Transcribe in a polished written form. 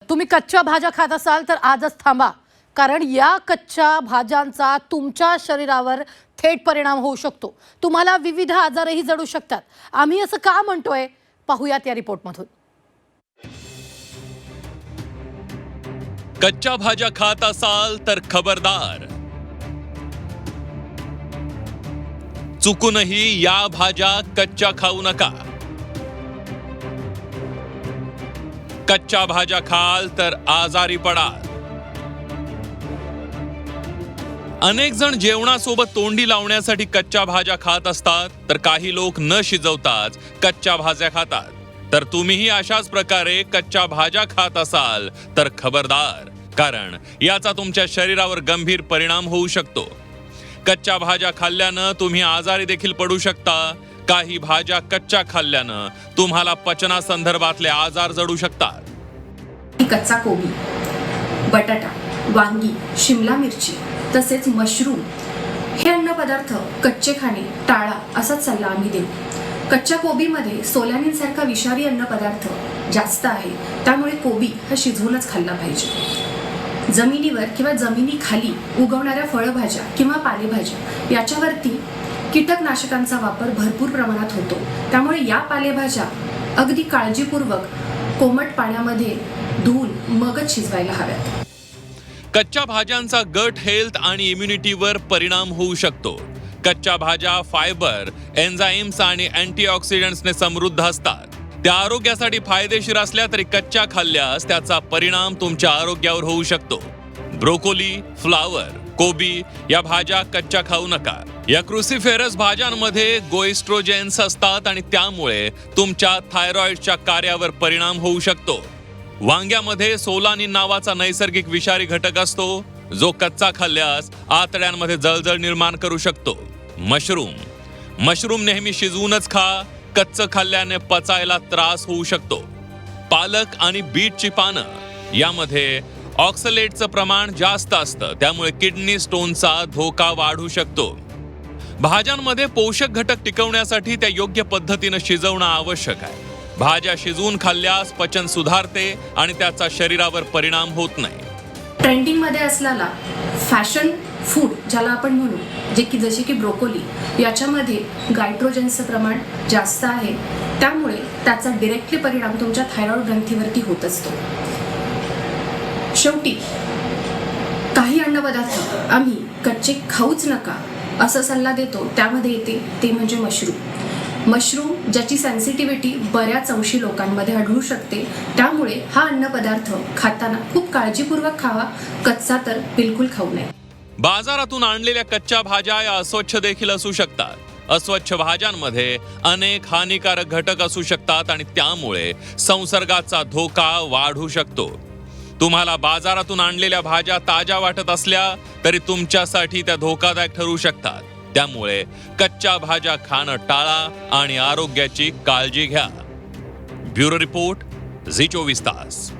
तुम्ही कच्च्या भाज्या खात असाल तर आजच थांबा, कारण या कच्च्या भाज्यांचा तुमच्या शरीरावर थेट परिणाम होऊ शकतो. तुम्हाला विविध आजारही जडू शकतात. आम्ही असं का म्हणतोय पाहूयात या रिपोर्टमधून. कच्च्या भाज्या खात असाल तर खबरदार. चुकूनही या भाज्या कच्च्या खाऊ नका. कच्च्या भाज्या खाल तर आजारी पडाल. अनेक जण जेवणासोबत तोंडी लावण्यासाठी कच्च्या भाज्या खात असतात, तर काही लोक न शिजवताच कच्च्या भाज्या खातात. तर तुम्हीही अशाच प्रकारे कच्च्या भाज्या खात असाल तर खबरदार, कारण याचा तुमच्या शरीरावर गंभीर परिणाम होऊ शकतो. कच्च्या भाज्या खाल्ल्यानं तुम्ही आजारी देखील पडू शकता. काही भाज्या कच्च्या खाल्ल्यानं तुम्हाला पचनासंदर्भातले आजार जडू शकतात. कच्चा कोबी, बटाटा, वांगी, शिमला मिरची तसेच मशरूम हे अन्नपदार्थ कच्चे खाणे टाळा असाच सल्ला आम्ही देऊ. कच्च्या कोबीमध्ये सोलॅनिनसारखा विषारी अन्नपदार्थ जास्त आहे, त्यामुळे कोबी हा शिजवूनच खाल्ला पाहिजे. जमिनीवर किंवा जमिनीखाली उगवणाऱ्या फळभाज्या किंवा पालेभाज्या याच्यावरती कीटकनाशकांचा वापर भरपूर प्रमाणात होतो, त्यामुळे या पालेभाज्या अगदी काळजीपूर्वक कोमट पाण्यामध्ये धुवून मगच शिजवायला हव्यात. कच्च्या भाज्यांचा गट हेल्थ आणि इम्युनिटीवर परिणाम होऊ शकतो. कच्च्या भाज्या फायबर, एन्झाईम्स आणि अँटीऑक्सिडंट्सने समृद्ध असतात. त्या आरोग्यासाठी फायदेशीर असल्या तरी कच्च्या खाल्ल्यास त्याचा परिणाम तुमच्या आरोग्यावर होऊ शकतो. ब्रोकोली, फ्लावर, कोबी या भाज्या कच्च्या खाऊ नका. या क्रुसिफेरस भाज्यांमध्ये गोइस्ट्रोजेन्स असतात आणि त्यामुळे तुमच्या थायरॉइडच्या कार्यावर परिणाम होऊ शकतो. वांग्यामध्ये सोलानिन नावाचा नैसर्गिक विषारी घटक असतो, जो कच्चा खाल्ल्यास आतड्यांमध्ये जळजळ निर्माण करू शकतो. मशरूम नेहमी शिजवूनच खा. कच्चं खाल्ल्याने पचायला त्रास होऊ शकतो. पालक आणि बीटची पानं यामध्ये ऑक्सलेटचं प्रमाण जास्त असतं, त्यामुळे किडनी स्टोनचा धोका वाढू शकतो. भाज्यांमध्ये पोषक घटक टिकवण्यासाठी त्या योग्य पद्धतीनं शिजवणं आवश्यक आहे. भाज्या शिजवून खाल्ल्यास पचन सुधारते आणि त्याचा शरीरावर परिणाम होत नाही. ट्रेंडिंग मध्ये असलेला फॅशन फूड ज्याला आपण म्हणू, जसे की ब्रोकोली, याच्यामध्ये गायट्रोजनचं प्रमाण जास्त आहे, त्यामुळे त्याचा डिरेक्टली परिणाम तुमच्या थायरॉइड ग्रंथीवरती होत असतो. शेवटी काही अन्नपदार्थ आम्ही कच्चे खाऊच नका असा सल्ला देतो. त्यामध्ये येते ते म्हणजे मशरूम, ज्याची सेन्सिटिव्हिटी बऱ्याच अंशी लोकांमध्ये आढळू शकते, त्यामुळे हा अन्नपदार्थ खाताना खूप काळजीपूर्वक खावा. कच्चा तर बिलकुल खाऊ नये. बाजारातून आणलेल्या कच्च्या भाज्या या अस्वच्छ देखील असू शकतात. अस्वच्छ भाज्यांमध्ये अनेक हानिकारक घटक असू शकतात आणि त्यामुळे संसर्गाचा धोका वाढू शकतो. तुम्हाला बाजारातून आणलेल्या भाज्या ताज्या वाटत असल्या तरी तुमच्यासाठी त्या धोकादायक ठरू शकतात. त्यामुळे कच्च्या भाज्या खाणं टाळा आणि आरोग्याची काळजी घ्या. ब्युरो रिपोर्ट, झी 24 तास.